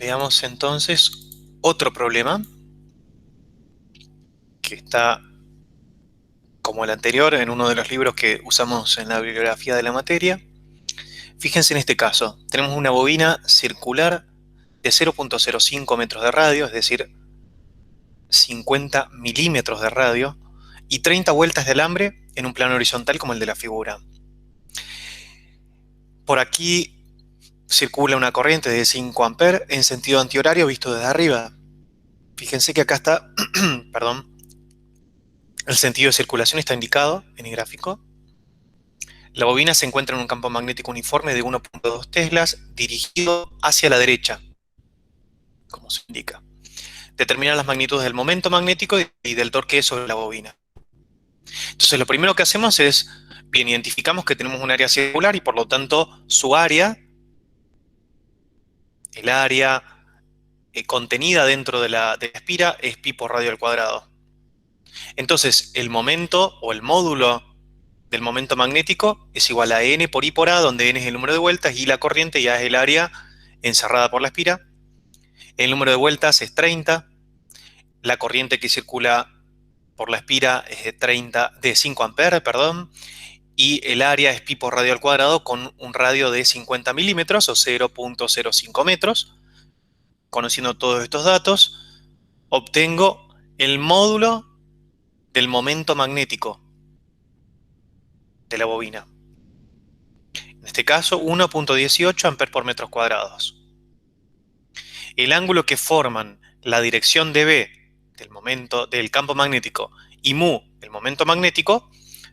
Veamos entonces otro problema que está, como el anterior, en uno de los libros que usamos en la bibliografía de la materia. Fíjense en este caso, tenemos una bobina circular de 0.05 metros de radio, es decir, 50 milímetros de radio, y 30 vueltas de alambre en un plano horizontal como el de la figura. Por aquí circula una corriente de 5 amperes en sentido antihorario visto desde arriba. Fíjense que acá está, perdón, el sentido de circulación está indicado en el gráfico. La bobina se encuentra en un campo magnético uniforme de 1.2 teslas dirigido hacia la derecha, como se indica. Determinar las magnitudes del momento magnético y del torque sobre la bobina. Entonces lo primero que hacemos es, bien, identificamos que tenemos un área circular y por lo tanto su área, el área contenida dentro de la espira es pi por radio al cuadrado. Entonces el momento o el módulo del momento magnético es igual a n por i por a, donde n es el número de vueltas y la corriente ya es el área encerrada por la espira. El número de vueltas es 30. La corriente que circula por la espira es de 5 amperes, perdón. Y el área es pi por radio al cuadrado con un radio de 50 milímetros o 0.05 metros. Conociendo todos estos datos, obtengo el módulo del momento magnético de la bobina. En este caso, 1.18 amperes por metros cuadrados. El ángulo que forman la dirección dB del campo magnético y mu, el momento magnético,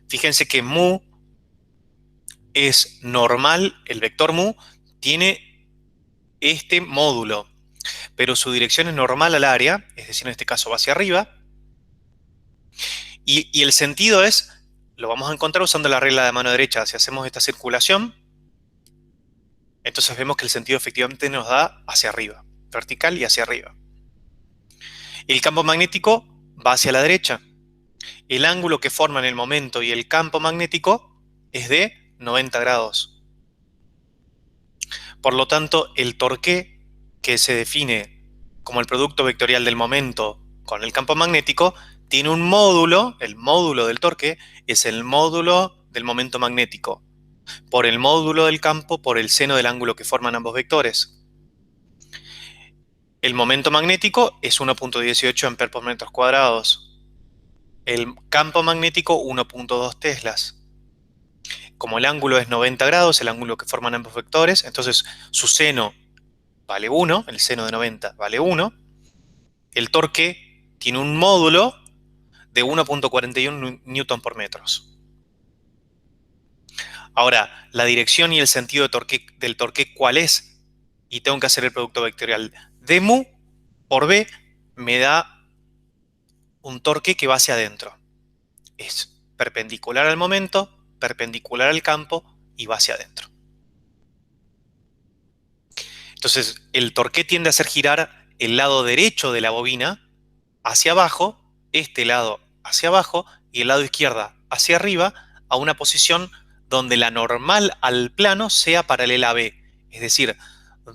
fíjense que mu es normal, el vector mu tiene este módulo, pero su dirección es normal al área, es decir, en este caso va hacia arriba, y el sentido lo vamos a encontrar usando la regla de mano derecha. Si hacemos esta circulación, entonces vemos que el sentido efectivamente nos da hacia arriba, vertical y hacia arriba. El campo magnético va hacia la derecha. El ángulo que forman el momento y el campo magnético es de 90 grados. Por lo tanto, el torque, que se define como el producto vectorial del momento con el campo magnético, tiene un módulo, el módulo del torque es el módulo del momento magnético, por el módulo del campo por el seno del ángulo que forman ambos vectores. El momento magnético es 1.18 amperes por metros cuadrados. El campo magnético 1.2 teslas. Como el ángulo es 90 grados, el ángulo que forman ambos vectores, entonces su seno vale 1, el seno de 90 vale 1. El torque tiene un módulo de 1.41 newton por metros. Ahora, la dirección y el sentido del torque, ¿cuál es? Y tengo que hacer el producto vectorial de mu por b, me da un torque que va hacia adentro. Es perpendicular al momento, perpendicular al campo y va hacia adentro. Entonces, el torque tiende a hacer girar el lado derecho de la bobina hacia abajo, este lado hacia abajo y el lado izquierdo hacia arriba, a una posición donde la normal al plano sea paralela a B, es decir,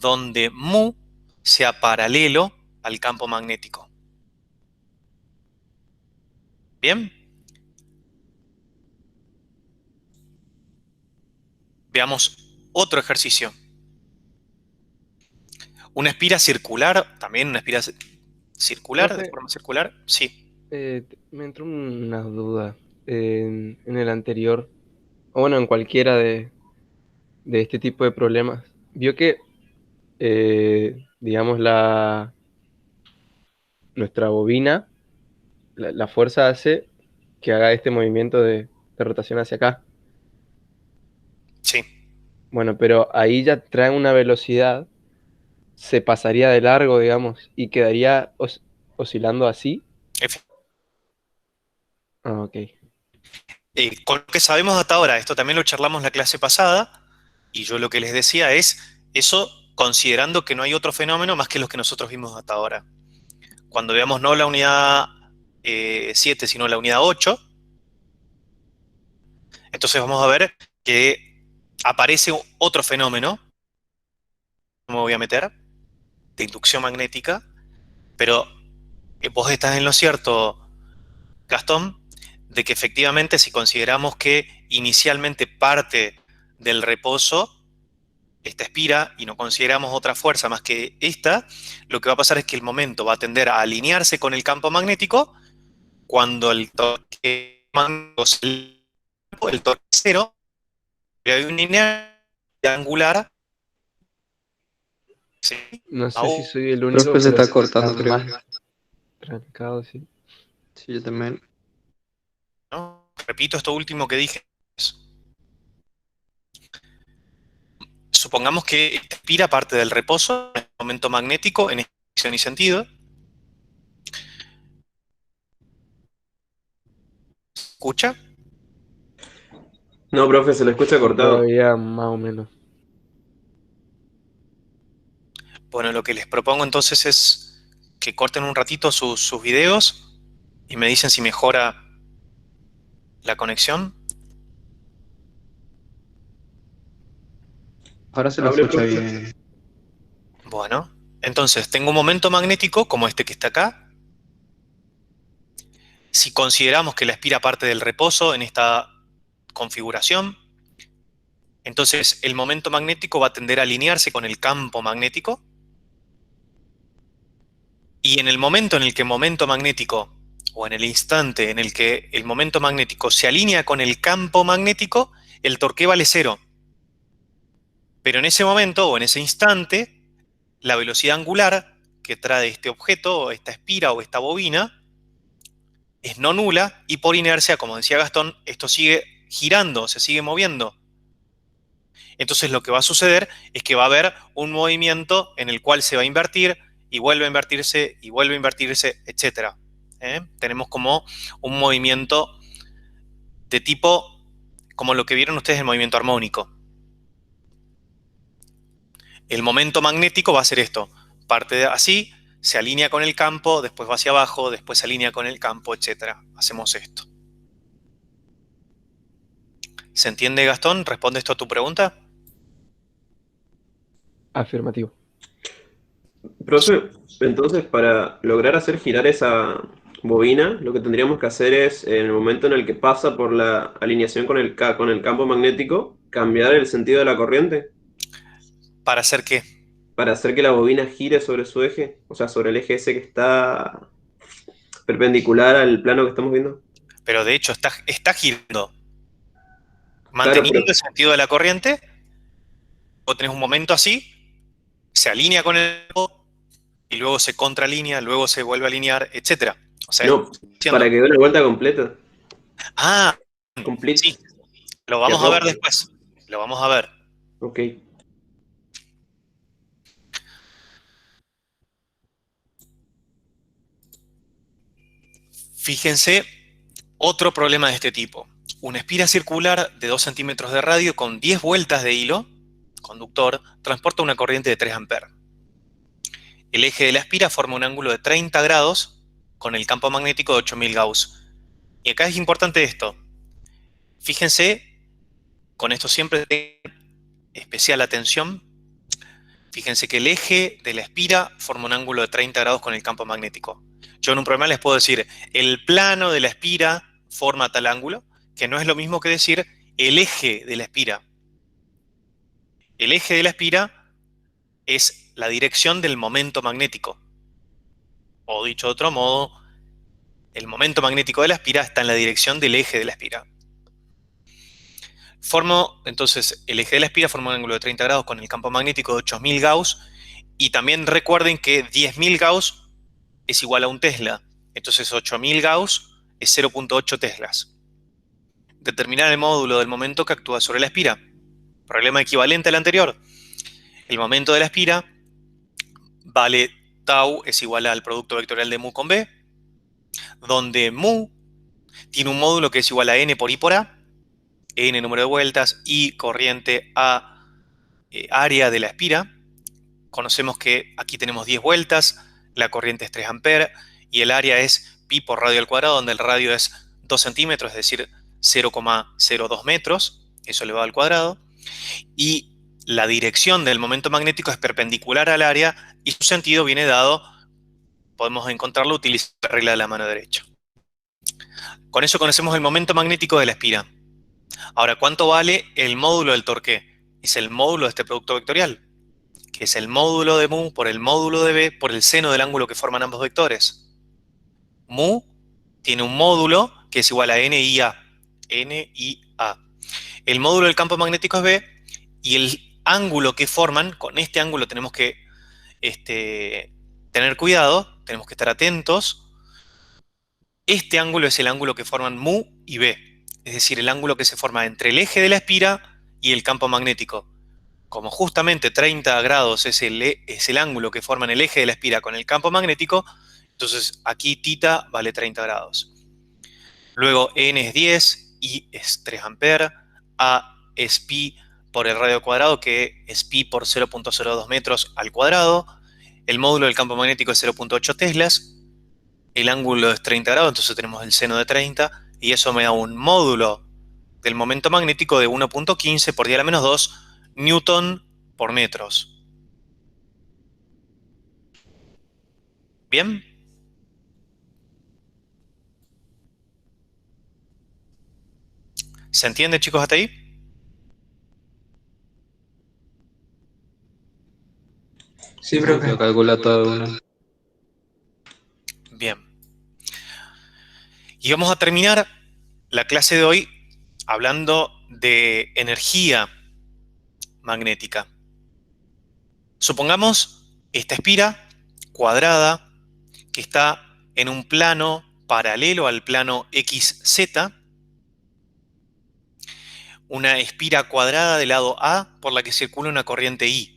donde mu sea paralelo al campo magnético. ¿Bien? Veamos otro ejercicio. Una espira circular, también una espira circular, de Profe, forma circular, sí, me entró una duda en el anterior, o bueno, en cualquiera de este tipo de problemas. Vio que, digamos, nuestra bobina, la fuerza hace que haga este movimiento de rotación hacia acá. sí. Bueno, pero ahí ya trae una velocidad, se pasaría de largo, digamos, y quedaría oscilando así. Ah, ok. Con lo que sabemos hasta ahora, esto también lo charlamos en la clase pasada, y yo lo que les decía es eso considerando que no hay otro fenómeno más que los que nosotros vimos hasta ahora. Cuando veamos no la unidad 7, sino la unidad 8, entonces vamos a ver que aparece otro fenómeno, no me voy a meter, de inducción magnética, pero vos estás en lo cierto, Gastón, de que efectivamente si consideramos que inicialmente parte del reposo, esta expira, y no consideramos otra fuerza más que esta, lo que va a pasar es que el momento va a tender a alinearse con el campo magnético cuando el torque magnético el torque cero, y hay una inercia angular, ¿sí? No sé si Aún, soy el único, Profe, se pero está está cortando, creo. más trancado, sí. Sí, yo también. ¿no? Repito esto último que dije. Supongamos que expira parte del reposo en el momento magnético en dirección y sentido. ¿Escucha? No, profe, se lo escucha cortado. Todavía más o menos. Bueno, lo que les propongo entonces es que corten un ratito sus videos y me dicen si mejora la conexión. Ahora se lo Hable, escucha profe. bien. Bueno, entonces tengo un momento magnético como este que está acá. Si consideramos que la expira parte del reposo en esta configuración, entonces el momento magnético va a tender a alinearse con el campo magnético. Y en el momento en el que el momento magnético, o en el instante en el que el momento magnético se alinea con el campo magnético, el torque vale cero. Pero en ese momento, o en ese instante, la velocidad angular que trae este objeto, o esta espira o esta bobina, es no nula, y por inercia, como decía Gastón, esto sigue girando, se sigue moviendo. Entonces lo que va a suceder es que va a haber un movimiento en el cual se va a invertir y vuelve a invertirse y vuelve a invertirse, etc. Tenemos como un movimiento de tipo, como lo que vieron ustedes, el movimiento armónico. El momento magnético va a ser esto, parte así, se alinea con el campo, después va hacia abajo, después se alinea con el campo, etc. Hacemos esto. ¿Se entiende, Gastón? ¿Responde esto a tu pregunta? Afirmativo. Profe, entonces para lograr hacer girar esa bobina, lo que tendríamos que hacer es, en el momento en el que pasa por la alineación con con el campo magnético, cambiar el sentido de la corriente ¿Para hacer qué? para hacer que la bobina gire sobre su eje, o sea, sobre el eje ese que está perpendicular al plano que estamos viendo. Pero de hecho está girando, Claro, pero, manteniendo el sentido de la corriente. Vos tenés un momento así, se alinea con el campo y luego se contraalinea, luego se vuelve a alinear, etc. O sea, no, para haciendo. que dé una vuelta completa. Ah, Complete. sí, lo Que vamos a ver rote. después. Lo vamos a ver. Ok. Fíjense, otro problema de este tipo. Una espira circular de 2 centímetros de radio con 10 vueltas de hilo conductor transporta una corriente de 3 amperes. El eje de la espira forma un ángulo de 30 grados con el campo magnético de 8000 Gauss. Y acá es importante esto. Fíjense, con esto siempre tengan especial atención. Fíjense que el eje de la espira forma un ángulo de 30 grados con el campo magnético. Yo en un problema les puedo decir, el plano de la espira forma tal ángulo, que no es lo mismo que decir el eje de la espira. El eje de la espira es la dirección del momento magnético. O dicho de otro modo, el momento magnético de la espira está en la dirección del eje de la espira. Entonces, el eje de la espira forma un ángulo de 30 grados con el campo magnético de 8000 Gauss. Y también recuerden que 10.000 Gauss es igual a un Tesla. Entonces 8000 Gauss es 0.8 Teslas. Determinar el módulo del momento que actúa sobre la espira. Problema equivalente al anterior. El momento de la espira vale tau es igual al producto vectorial de mu con b, donde mu tiene un módulo que es igual a n por i por a, n número de vueltas, i corriente a área de la espira. Conocemos que aquí tenemos 10 vueltas, la corriente es 3 amperes y el área es pi por radio al cuadrado, donde el radio es 2 centímetros, es decir, 0,02 metros, eso elevado al cuadrado. Y la dirección del momento magnético es perpendicular al área y su sentido viene dado, podemos encontrarlo utilizando la regla de la mano derecha. Con eso conocemos el momento magnético de la espira. Ahora, ¿cuánto vale el módulo del torque? Es el módulo de este producto vectorial, que es el módulo de mu por el módulo de b por el seno del ángulo que forman ambos vectores. Mu tiene un módulo que es igual a NIA. NIA. El módulo del campo magnético es B y el ángulo que forman, con este ángulo tenemos que tener cuidado, tenemos que estar atentos. Este ángulo es el ángulo que forman mu y B, es decir, el ángulo que se forma entre el eje de la espira y el campo magnético. Como justamente 30 grados es el ángulo que forman el eje de la espira con el campo magnético, entonces aquí θ vale 30 grados. Luego N es 10, I es 3 amperes, A es pi por el radio cuadrado, que es pi por 0.02 metros al cuadrado. El módulo del campo magnético es 0.8 teslas. El ángulo es 30 grados, entonces tenemos el seno de 30, y eso me da un módulo del momento magnético de 1.15 por 10 a la menos 2 newton por metros. ¿Bien? ¿Se entiende, chicos, hasta ahí? Sí, profe. Lo calcula todo uno. Bien. Y vamos a terminar la clase de hoy hablando de energía magnética. Supongamos esta espira cuadrada que está en un plano paralelo al plano XZ, una espira cuadrada del lado A por la que circula una corriente I.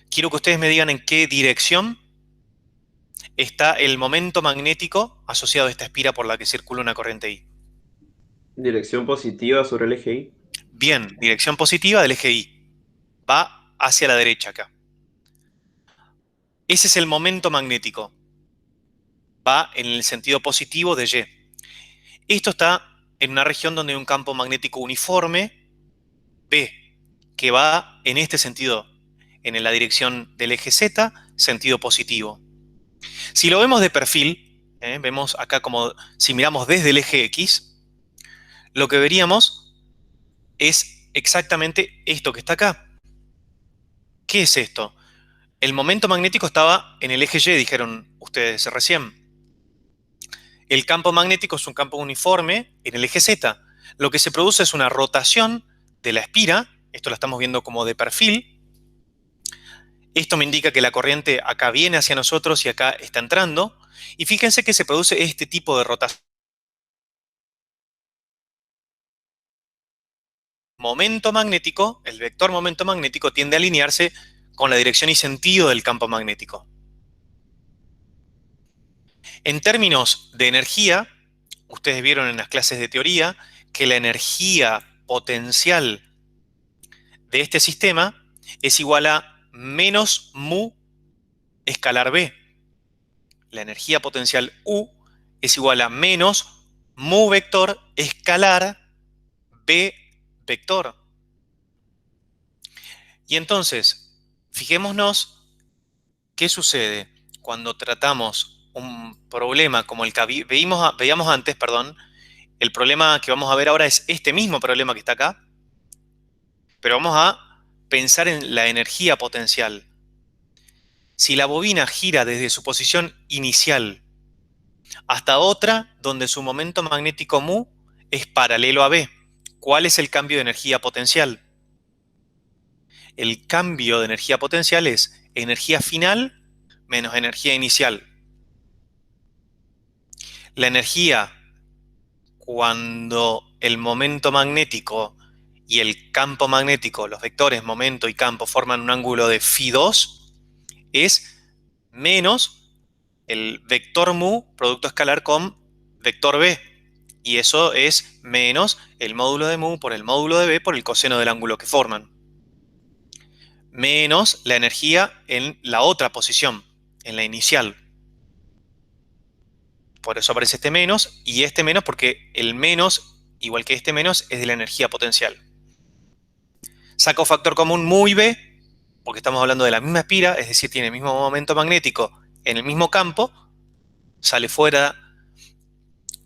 Quiero que ustedes me digan en qué dirección está el momento magnético asociado a esta espira por la que circula una corriente I. Dirección positiva sobre el eje Y. Bien, dirección positiva del eje Y. Va hacia la derecha acá. Ese es el momento magnético. Va en el sentido positivo de Y. Esto está en una región donde hay un campo magnético uniforme, B, que va en este sentido, en la dirección del eje Z, sentido positivo. Si lo vemos de perfil, vemos acá como si miramos desde el eje X, lo que veríamos es exactamente esto que está acá. ¿Qué es esto? El momento magnético estaba en el eje Y, dijeron ustedes recién. El campo magnético es un campo uniforme en el eje Z. Lo que se produce es una rotación de la espira. Esto lo estamos viendo como de perfil. Esto me indica que la corriente acá viene hacia nosotros y acá está entrando. Y fíjense que se produce este tipo de rotación. Momento magnético, el vector momento magnético tiende a alinearse con la dirección y sentido del campo magnético. En términos de energía, ustedes vieron en las clases de teoría que la energía potencial de este sistema es igual a menos mu escalar B. La energía potencial U es igual a menos mu vector escalar B vector. Y entonces, fijémonos qué sucede cuando tratamos un problema como el que veíamos antes, perdón. El problema que vamos a ver ahora es este mismo problema que está acá, pero vamos a pensar en la energía potencial. Si la bobina gira desde su posición inicial hasta otra donde su momento magnético mu es paralelo a B, ¿cuál es el cambio de energía potencial? El cambio de energía potencial es energía final menos energía inicial. La energía cuando el momento magnético y el campo magnético, los vectores momento y campo, forman un ángulo de φ2, es menos el vector mu, producto escalar con vector B. Y eso es menos el módulo de mu por el módulo de B por el coseno del ángulo que forman. Menos la energía en la otra posición, en la inicial. Por eso aparece este menos y este menos porque el menos, igual que este menos, es de la energía potencial. Saco factor común mu y B, porque estamos hablando de la misma espira, es decir, tiene el mismo momento magnético en el mismo campo, sale fuera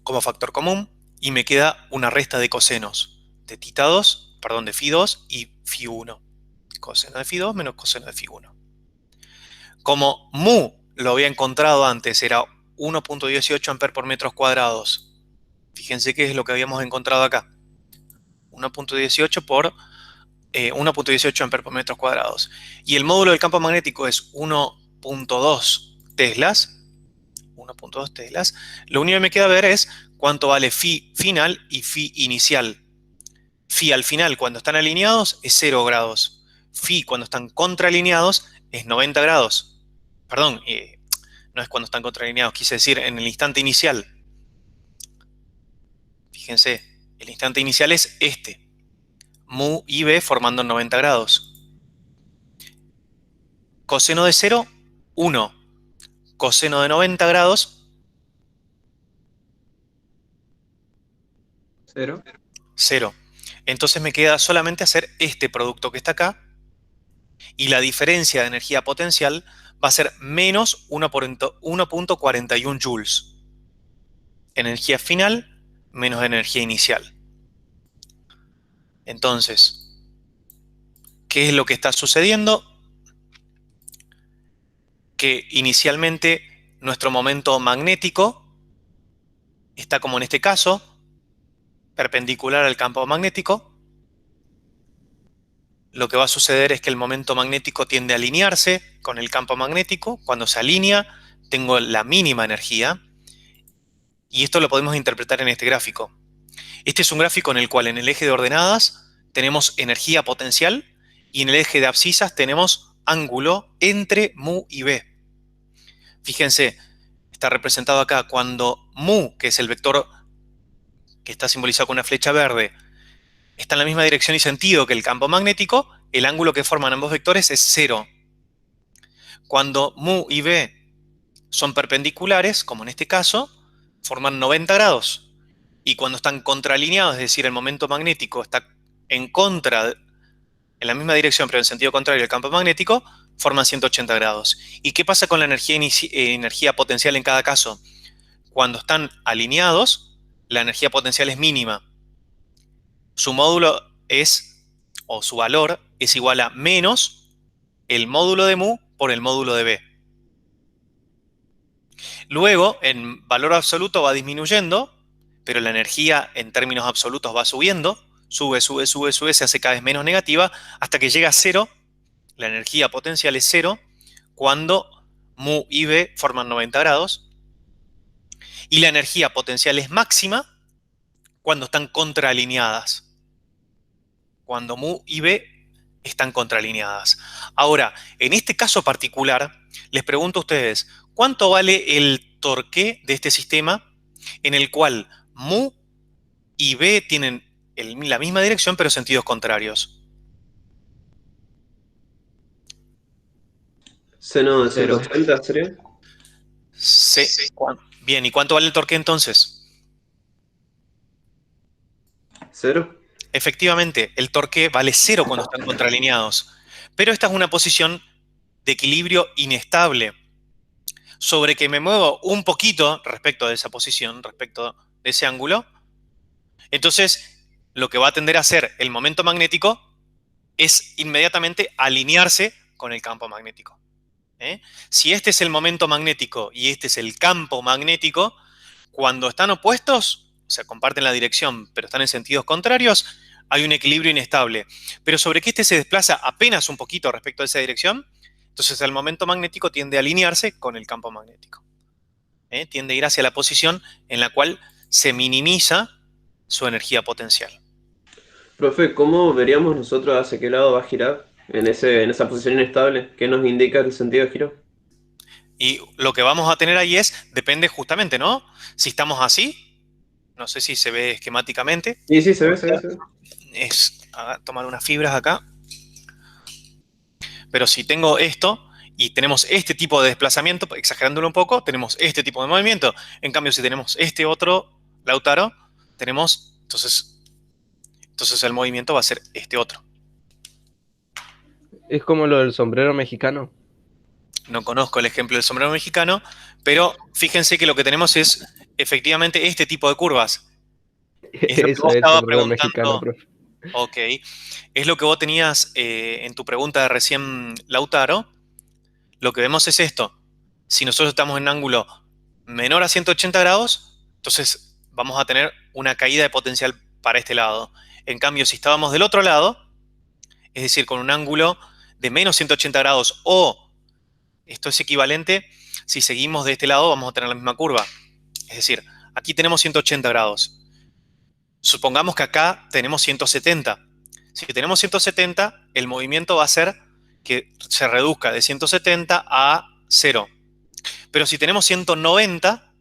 como factor común y me queda una resta de cosenos de θ2, perdón, de φ2 y φ1. Coseno de φ2 menos coseno de φ1. Como mu lo había encontrado antes, era 1.18 amperes por metros cuadrados. Fíjense qué es lo que habíamos encontrado acá. 1.18 por 1.18 amperes por metros cuadrados. Y el módulo del campo magnético es 1.2 teslas. 1.2 teslas. Lo único que me queda ver es cuánto vale phi final y phi inicial. Phi al final, cuando están alineados, es 0 grados. Phi cuando están contraalineados es 90 grados. Perdón, no es cuando están contraalineados, quise decir en el instante inicial. Fíjense, el instante inicial es este. Mu y B formando 90 grados. Coseno de 0, 1. Coseno de 90 grados, 0. 0. Entonces me queda solamente hacer este producto que está acá. Y la diferencia de energía potencial va a ser menos 1.41 joules. Energía final menos energía inicial. Entonces, ¿qué es lo que está sucediendo? Que inicialmente nuestro momento magnético está, como en este caso, perpendicular al campo magnético. Lo que va a suceder es que el momento magnético tiende a alinearse con el campo magnético. Cuando se alinea, tengo la mínima energía. Y esto lo podemos interpretar en este gráfico. Este es un gráfico en el cual en el eje de ordenadas tenemos energía potencial y en el eje de abscisas tenemos ángulo entre mu y B. Fíjense, está representado acá cuando mu, que es el vector que está simbolizado con una flecha verde, está en la misma dirección y sentido que el campo magnético, el ángulo que forman ambos vectores es 0. Cuando mu y B son perpendiculares, como en este caso, forman 90 grados. Y cuando están contraalineados, es decir, el momento magnético está en contra, en la misma dirección, pero en sentido contrario del campo magnético, forman 180 grados. ¿Y qué pasa con la energía potencial en cada caso? Cuando están alineados, la energía potencial es mínima. Su módulo es, o su valor, es igual a menos el módulo de mu por el módulo de B. Luego, en valor absoluto va disminuyendo, pero la energía en términos absolutos va subiendo, sube, sube, sube, sube, se hace cada vez menos negativa, hasta que llega a 0, la energía potencial es 0, cuando mu y B forman 90 grados, y la energía potencial es máxima cuando están contraalineadas, cuando mu y B están contraalineadas. Ahora, en este caso particular, les pregunto a ustedes, ¿cuánto vale el torque de este sistema en el cual mu y B tienen la misma dirección pero sentidos contrarios? Seno de 0. 180 sería. Bien, ¿y cuánto vale el torque entonces? 0. Efectivamente, el torque vale 0 cuando están contraalineados. Pero esta es una posición de equilibrio inestable, sobre que me muevo un poquito respecto de esa posición, respecto de ese ángulo. Entonces, lo que va a tender a hacer el momento magnético es inmediatamente alinearse con el campo magnético. Si este es el momento magnético y este es el campo magnético, cuando están opuestos, o sea, comparten la dirección, pero están en sentidos contrarios, hay un equilibrio inestable. Pero sobre que este se desplaza apenas un poquito respecto a esa dirección, entonces el momento magnético tiende a alinearse con el campo magnético. Tiende a ir hacia la posición en la cual se minimiza su energía potencial. Profe, ¿cómo veríamos nosotros hacia qué lado va a girar en esa posición inestable? ¿Qué nos indica el sentido de giro? Y lo que vamos a tener ahí depende justamente, ¿no? Si estamos así, no sé si se ve esquemáticamente. Sí, sí, se ve, se ve, se ve. Es tomar unas fibras acá. Pero si tengo esto y tenemos este tipo de desplazamiento, exagerándolo un poco, tenemos este tipo de movimiento. En cambio, si tenemos este otro Lautaro, tenemos, entonces el movimiento va a ser este otro. Es como lo del sombrero mexicano. No conozco el ejemplo del sombrero mexicano, pero fíjense que lo que tenemos es efectivamente este tipo de curvas. Es lo que Eso vos es el estabas sombrero mexicano, preguntando. profe. Ok. Es lo que vos tenías en tu pregunta de recién, Lautaro. Lo que vemos es esto. Si nosotros estamos en un ángulo menor a 180 grados, entonces vamos a tener una caída de potencial para este lado. En cambio, si estábamos del otro lado, es decir, con un ángulo de menos 180 grados o esto es equivalente, si seguimos de este lado vamos a tener la misma curva. Es decir, aquí tenemos 180 grados. Supongamos que acá tenemos 170. Si tenemos 170, el movimiento va a ser que se reduzca de 170 a 0. Pero si tenemos 190,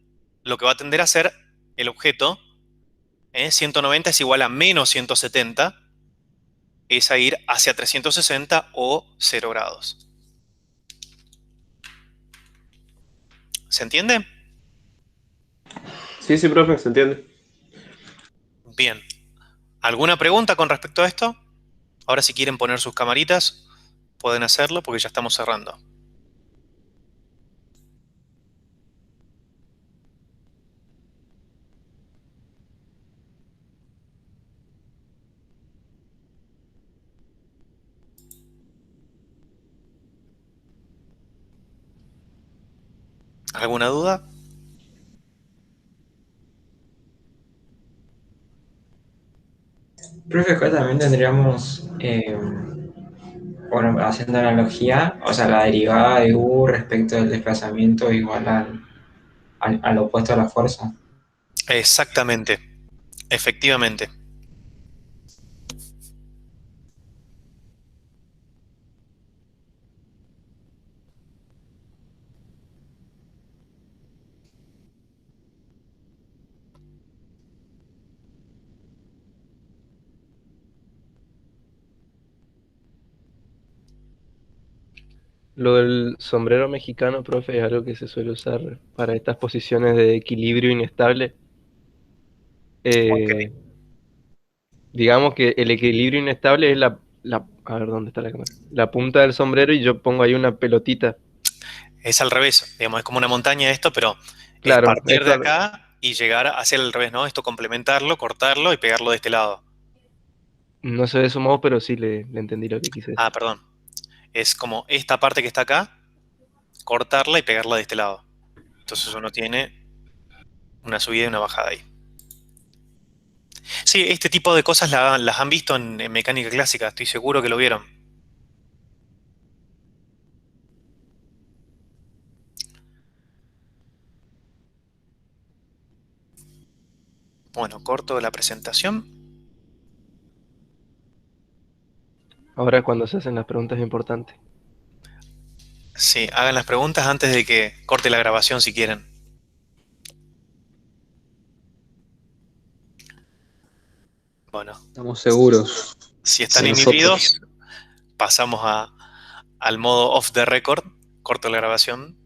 lo que va a tender a ser el objeto, 190 es igual a menos 170, es a ir hacia 360 o 0 grados. ¿Se entiende? Sí, sí, profe, se entiende. Bien. ¿Alguna pregunta con respecto a esto? Ahora si quieren poner sus camaritas, pueden hacerlo porque ya estamos cerrando. ¿Alguna duda? Profe, acá también tendríamos, bueno, haciendo analogía, o sea, la derivada de U respecto del desplazamiento igual al opuesto a la fuerza. Exactamente, efectivamente. Lo del sombrero mexicano, profe, es algo que se suele usar para estas posiciones de equilibrio inestable. Ok. Eh, digamos que el equilibrio inestable es a ver, ¿dónde está la cámara? La punta del sombrero y yo pongo ahí una pelotita. Es al revés, digamos, es como una montaña esto, pero es Claro, partir de acá y llegar a hacer el revés, ¿no? Esto complementarlo, cortarlo y pegarlo de este lado. no se ve de su modo, pero sí le entendí lo que quise Ah, decir. perdón. Es como esta parte que está acá, cortarla y pegarla de este lado. Entonces uno tiene una subida y una bajada ahí. Sí, este tipo de cosas las han visto en mecánica clásica, estoy seguro que lo vieron. Bueno, corto la presentación. Ahora cuando se hacen las preguntas importantes. Sí, hagan las preguntas antes de que corte la grabación si quieren. Bueno, Estamos seguros si están de nosotros. inhibidos, pasamos al modo off the record, corto la grabación.